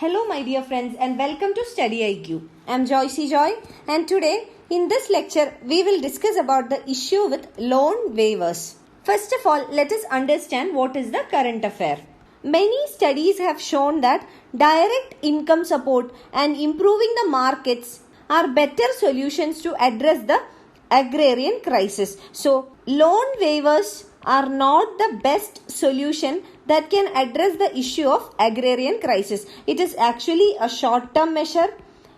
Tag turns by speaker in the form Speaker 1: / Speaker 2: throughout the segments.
Speaker 1: Hello my dear friends and welcome to StudyIQ. I am Joy and today in this lecture we will discuss about the issue with loan waivers. First of all, let us understand what is the current affair. Many studies have shown that direct income support and improving the markets are better solutions to address the agrarian crisis. So, loan waivers are not the best solution that can address the issue of agrarian crisis. It is actually a short-term measure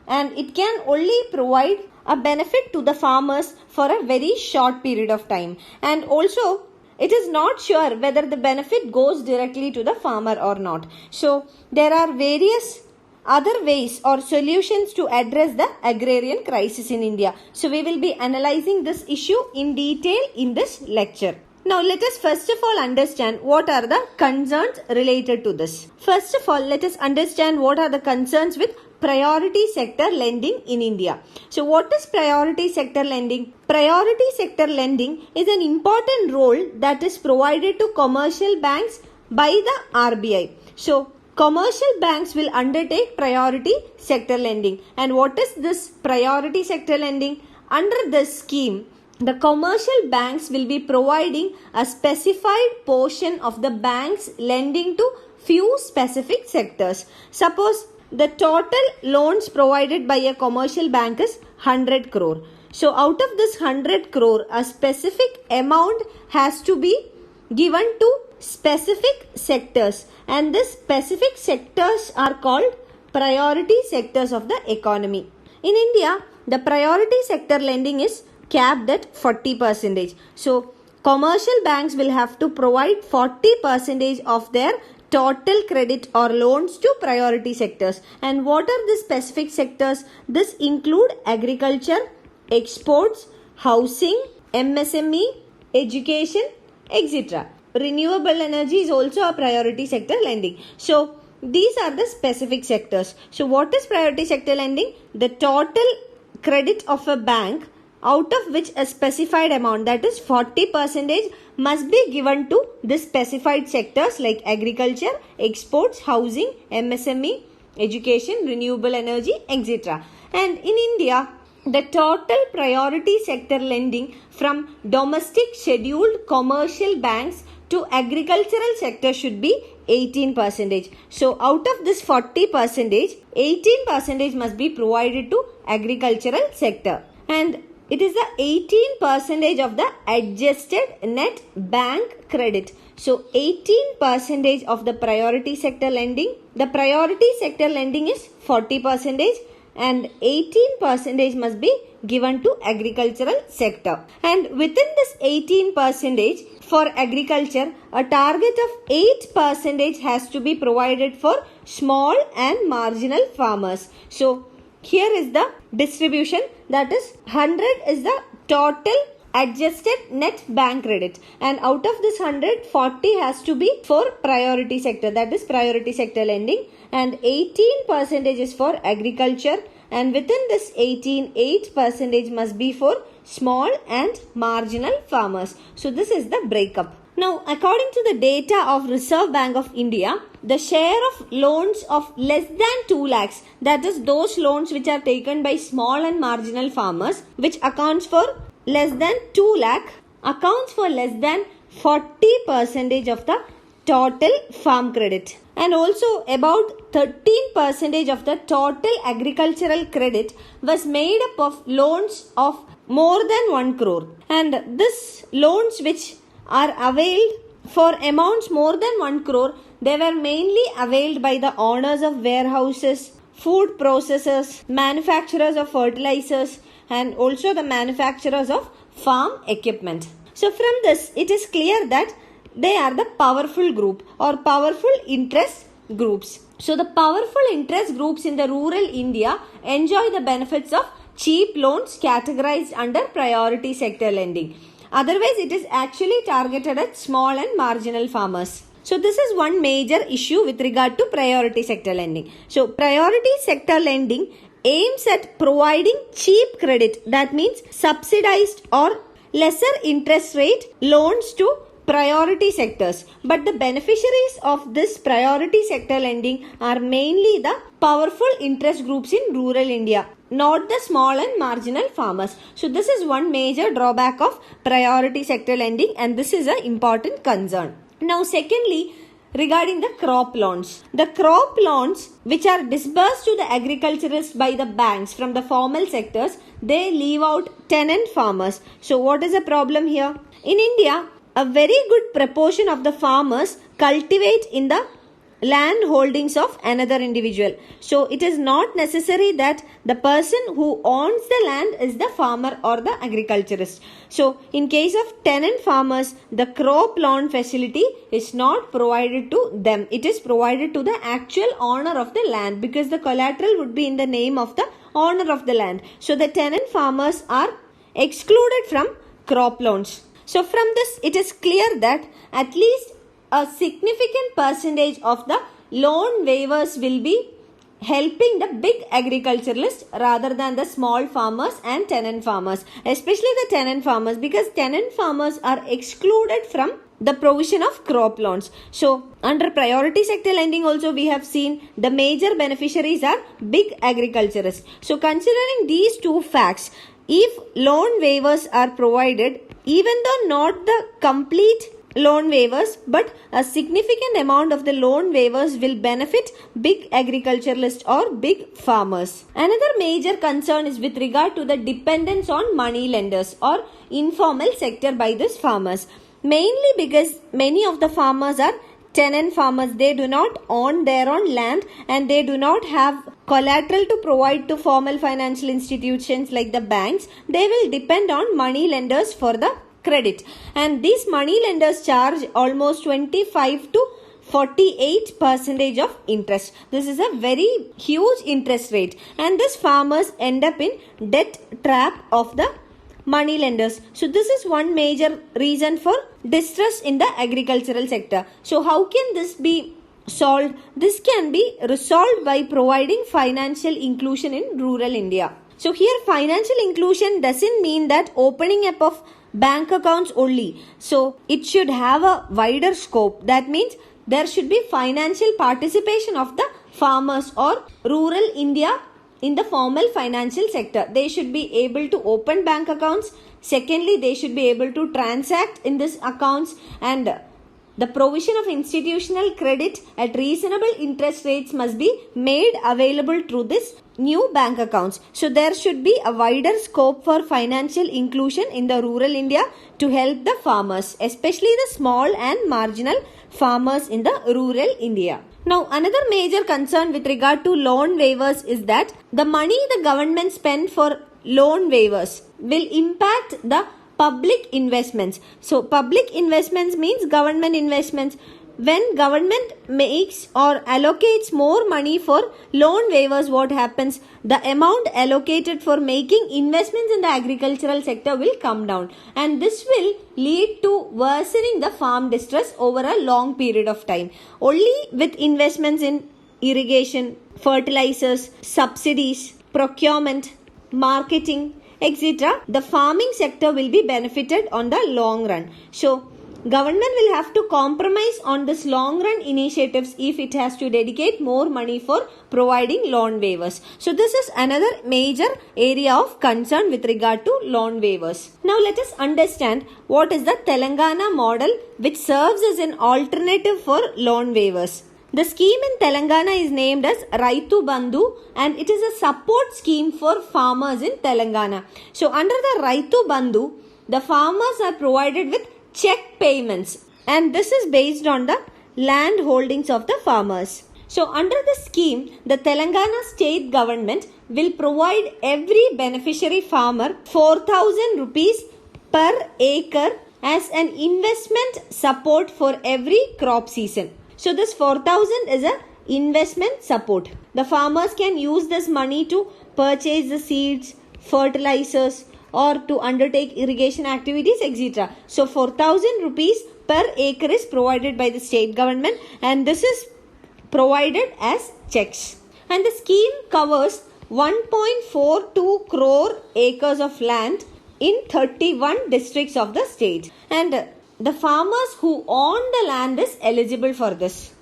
Speaker 1: and it can only provide a benefit to the farmers for a very short period of time. And also, it is not sure whether the benefit goes directly to the farmer or not. So, there are various other ways or solutions to address the agrarian crisis in India. So, we will be analyzing this issue in detail in this lecture. Now, let us first of all understand what are the concerns related to this. First of all, let us understand what are the concerns with priority sector lending in India. So, what is priority sector lending? Priority sector lending is an important role that is provided to commercial banks by the RBI. So, commercial banks will undertake priority sector lending. And what is this priority sector lending? Under this scheme, the commercial banks will be providing a specified portion of the bank's lending to few specific sectors. Suppose the total loans provided by a commercial bank is 100 crore. So out of this 100 crore, a specific amount has to be given to specific sectors. And these specific sectors are called priority sectors of the economy. In India, the priority sector lending is capped at 40%. So, commercial banks will have to provide 40% of their total credit or loans to priority sectors. And what are the specific sectors? This include agriculture, exports, housing, MSME, education, etc. Renewable energy is also a priority sector lending. So, these are the specific sectors. So, what is priority sector lending? The total credit of a bank out of which a specified amount, that is 40%, must be given to the specified sectors like agriculture, exports, housing, MSME, education, renewable energy, etc. And in India, the total priority sector lending from domestic scheduled commercial banks to agricultural sector should be 18%. So, out of this 40%, 18% must be provided to agricultural sector. And it is the 18% of the adjusted net bank credit. So, 18% of the priority sector lending. The priority sector lending is 40% and 18% must be given to agricultural sector. And within this 18% for agriculture, a target of 8% has to be provided for small and marginal farmers. So, here is the distribution, that is 100 is the total adjusted net bank credit, and out of this 100, 40 has to be for priority sector, that is priority sector lending, and 18% is for agriculture, and within this 18, 8% must be for small and marginal farmers. So this is the breakup. Now, according to the data of Reserve Bank of India, the share of loans of less than 2 lakhs, that is those loans which are taken by small and marginal farmers, which accounts for less than 2 lakh, accounts for less than 40% of the total farm credit. And also about 13% of the total agricultural credit was made up of loans of more than 1 crore. And this loans which are availed for amounts more than 1 crore, they were mainly availed by the owners of warehouses, food processors, manufacturers of fertilizers, and also the manufacturers of farm equipment. So from this, it is clear that they are the powerful group or powerful interest groups. So the powerful interest groups in the rural India enjoy the benefits of cheap loans categorized under priority sector lending. Otherwise, it is actually targeted at small and marginal farmers. So, this is one major issue with regard to priority sector lending. So, priority sector lending aims at providing cheap credit, that means subsidized or lesser interest rate loans to priority sectors, but the beneficiaries of this priority sector lending are mainly the powerful interest groups in rural India, not the small and marginal farmers. So this is one major drawback of priority sector lending, and this is an important concern. Now secondly, regarding the crop loans. The crop loans which are disbursed to the agriculturists by the banks from the formal sectors, they leave out tenant farmers. So what is the problem here? In India, a very good proportion of the farmers cultivate in the land holdings of another individual. So it is not necessary that the person who owns the land is the farmer or the agriculturist. So in case of tenant farmers, the crop loan facility is not provided to them. It is provided to the actual owner of the land, because the collateral would be in the name of the owner of the land. So the tenant farmers are excluded from crop loans. So from this, it is clear that at least a significant percentage of the loan waivers will be helping the big agriculturalists rather than the small farmers and tenant farmers, especially the tenant farmers, because tenant farmers are excluded from the provision of crop loans. So under priority sector lending also, we have seen the major beneficiaries are big agriculturists. So considering these two facts, if loan waivers are provided, even though not the complete loan waivers, but a significant amount of the loan waivers will benefit big agriculturalists or big farmers. Another major concern is with regard to the dependence on money lenders or informal sector by these farmers. Mainly because many of the farmers are tenant farmers. They do not own their own land and they do not have collateral to provide to formal financial institutions like the banks. They will depend on money lenders for the credit, and these money lenders charge almost 25 to 48% of interest. This is a very huge interest rate, and these farmers end up in debt trap of the money lenders. So this is one major reason for distress in the agricultural sector. So how can this be solved? This can be resolved by providing financial inclusion in rural India. So here financial inclusion doesn't mean that opening up of bank accounts only. So it should have a wider scope. That means there should be financial participation of the farmers or rural India in the formal financial sector. They should be able to open bank accounts. Secondly, they should be able to transact in these accounts, and the provision of institutional credit at reasonable interest rates must be made available through this new bank accounts. So there should be a wider scope for financial inclusion in the rural India to help the farmers, especially the small and marginal farmers in the rural India. Now another major concern with regard to loan waivers is that the money the government spend for loan waivers will impact the public investments. So public investments means government investments. When government makes or allocates more money for loan waivers, what happens? The amount allocated for making investments in the agricultural sector will come down, and this will lead to worsening the farm distress over a long period of time. Only with investments in irrigation, fertilizers, subsidies, procurement, marketing, etc., the farming sector will be benefited on the long run. So government will have to compromise on this long run initiatives if it has to dedicate more money for providing loan waivers. So this is another major area of concern with regard to loan waivers. Now let us understand what is the Telangana model, which serves as an alternative for loan waivers. The scheme in Telangana is named as Raitu Bandhu, and it is a support scheme for farmers in Telangana. So under the Raitu Bandhu, the farmers are provided with check payments, and this is based on the land holdings of the farmers. So under the scheme, the Telangana state government will provide every beneficiary farmer 4,000 rupees per acre as an investment support for every crop season. So this 4,000 is a investment support. The farmers can use this money to purchase the seeds, fertilizers, or to undertake irrigation activities, etc. So 4,000 rupees per acre is provided by the state government, and this is provided as checks. And the scheme covers 1.42 crore acres of land in 31 districts of the state. And the farmers who own the land is eligible for this.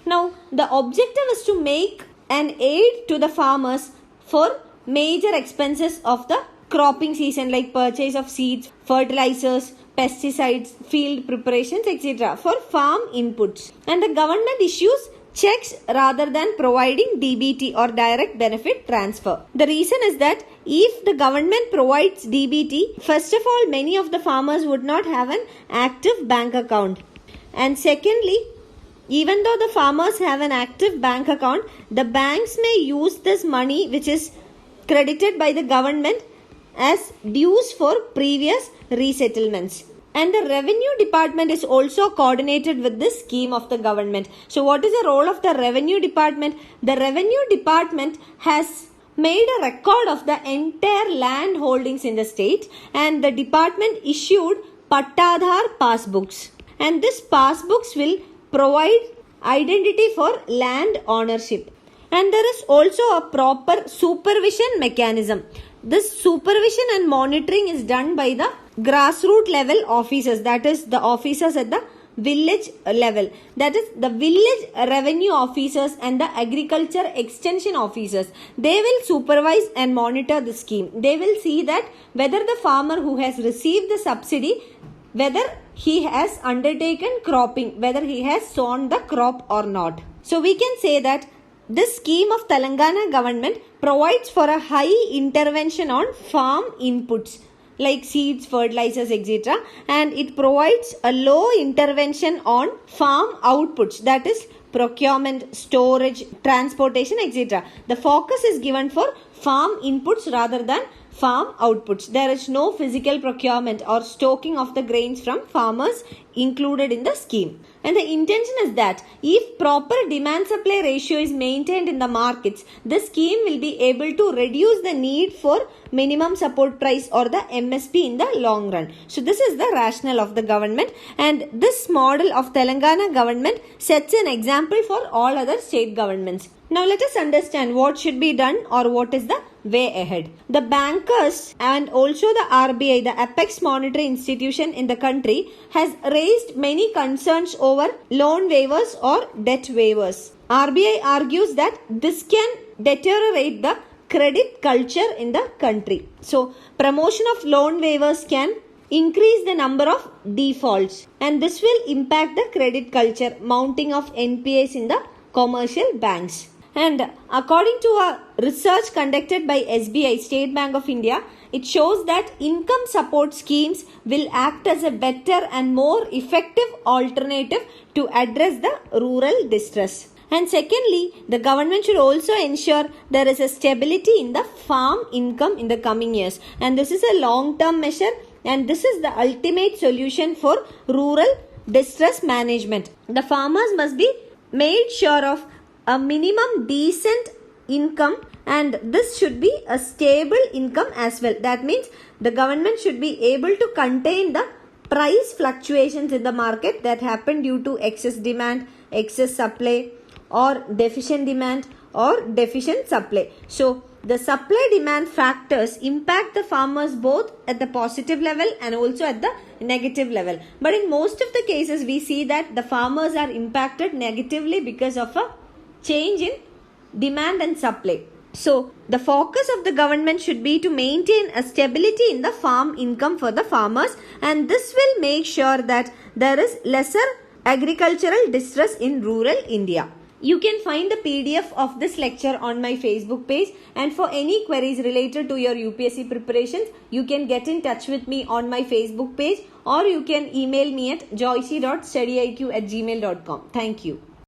Speaker 1: Now, the objective is to make an aid to the farmers for major expenses of the cropping season, like purchase of seeds, fertilizers, pesticides, field preparations, etc. for farm inputs. And the government issues checks rather than providing DBT or direct benefit transfer. The reason is that if the government provides DBT, first of all, many of the farmers would not have an active bank account. And secondly, even though the farmers have an active bank account, the banks may use this money which is credited by the government as dues for previous resettlements. And the revenue department is also coordinated with this scheme of the government. So what is the role of the revenue department? The revenue department has made a record of the entire land holdings in the state, and the department issued Pattadhar passbooks. And this passbooks will provide identity for land ownership. And there is also a proper supervision mechanism. This supervision and monitoring is done by the grassroots level officers, that is the officers at the village level, that is the village revenue officers and the agriculture extension officers. They will supervise and monitor the scheme. They will see that whether the farmer who has received the subsidy, whether he has undertaken cropping, whether he has sown the crop or not. So we can say that this scheme of Telangana government provides for a high intervention on farm inputs like seeds, fertilizers, etc. and it provides a low intervention on farm outputs, that is procurement, storage, transportation, etc. The focus is given for farm inputs rather than farm outputs. There is no physical procurement or stocking of the grains from farmers included in the scheme. And the intention is that if proper demand supply ratio is maintained in the markets, the scheme will be able to reduce the need for minimum support price or the MSP in the long run. So this is the rationale of the government, and this model of Telangana government sets an example for all other state governments. Now let us understand what should be done or what is the way ahead. The bankers and also the RBI, the apex monetary institution in the country, has raised many concerns over loan waivers or debt waivers. RBI argues that this can deteriorate the credit culture in the country. So promotion of loan waivers can increase the number of defaults, and this will impact the credit culture, mounting of NPAs in the commercial banks. And according to a research conducted by SBI, State Bank of India, it shows that income support schemes will act as a better and more effective alternative to address the rural distress. And secondly, the government should also ensure there is a stability in the farm income in the coming years. And this is a long-term measure, and this is the ultimate solution for rural distress management. The farmers must be made sure of a minimum decent income, and this should be a stable income as well. That means the government should be able to contain the price fluctuations in the market that happen due to excess demand, excess supply, or deficient demand or deficient supply. So the supply demand factors impact the farmers both at the positive level and also at the negative level. But in most of the cases we see that the farmers are impacted negatively because of a change in demand and supply. So the focus of the government should be to maintain a stability in the farm income for the farmers, and this will make sure that there is lesser agricultural distress in rural India. You can find the PDF of this lecture on my Facebook page, and for any queries related to your UPSC preparations, you can get in touch with me on my Facebook page, or you can email me at joyce.studyiq@gmail.com. Thank you.